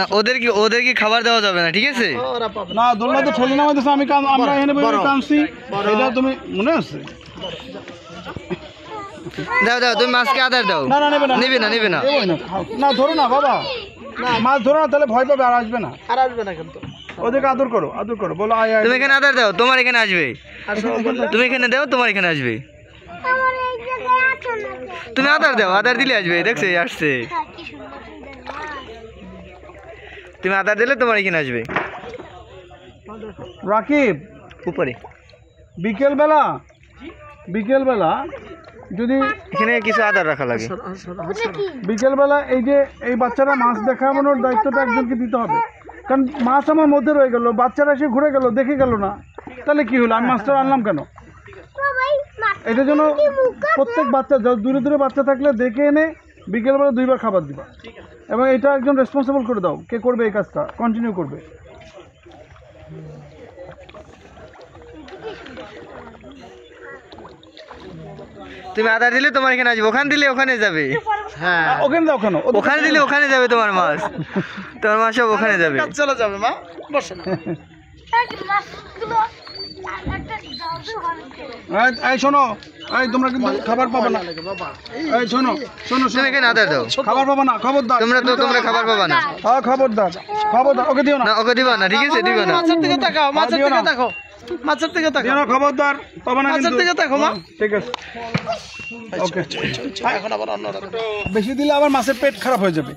না ওদের কি খাবার দেওয়া যাবে না, ঠিক আছে? না দোলনা তো ঠেলে নামাইতেছে, আমরা এখানে কাঁদছি, এটা তুমি মনে আছে? দাও দাও, তুমি মাছকে আদার দাও। না না নেবে না, নেবে না না ধরো না বাবা, মাছ ধরো না, তাহলে ভয় পাবে, আর আসবে না। কিন্তু ওদেরকে আদর করো বলো আয় আয়। তুমি এখানে আদার দাও, তোমার এখানে আসবে। তুমি এখানে দাও, তোমার এখানে আসবে। তুমি আদার দাও, আদার দিলে আসবে। দেখছে আসছে, তুমি আদার দিলে তোমার এখানে আসবে। রাকিব উপরে বিকেলবেলা যদি এখানে কিছু আদার রাখা লাগে, বিকেলবেলা এই বাচ্চারা মাছ দেখানোর দায়িত্বটা একজনকে দিতে হবে, কারণ মাছ আমার মধ্যে রয়ে গেল, বাচ্চারা এসে ঘুরে গেল, দেখে গেল না, তাহলে কি হলো? আমি মাছটা আনলাম কেন? এটার জন্য প্রত্যেক বাচ্চা, দূরে বাচ্চা থাকলে দেখে এনে বিকেলবেলা 2 বার খাবার দিবা, এবং এটা একজন রেসপন্সিবল করে দাও, কে করবে এই কাজটা, কন্টিনিউ করবে। তুমি আদার দিলে তোমার এখানে আসবে, ওখানে দিলে ওখানে যাবে। হ্যাঁ ওখানে দাও কেন? ওখানে দিলে ওখানে যাবে, তোমার মাছ সব ওখানে যাবে। চলে যাবে মা, বসো। এই শোনো, এই তোমরা কিন্তু খাবার পাবে না। এই শোনো, তুমি এখানে আদার দাও, খাবার পাবে না, খবরদার। তোমরা খাবার পাবা না। হ্যাঁ খবরদার, ওকে দিও না। ওকে দিবা না, ঠিক আছে? দিবা না। মাছের দিকে তাকাও, দিও না, খবরদার পাবে না কিন্তু। ঠিক আছে, ওকে। এখন আবার অন্যরা বেশি দিলে আবার মাছের পেট খারাপ হয়ে যাবে।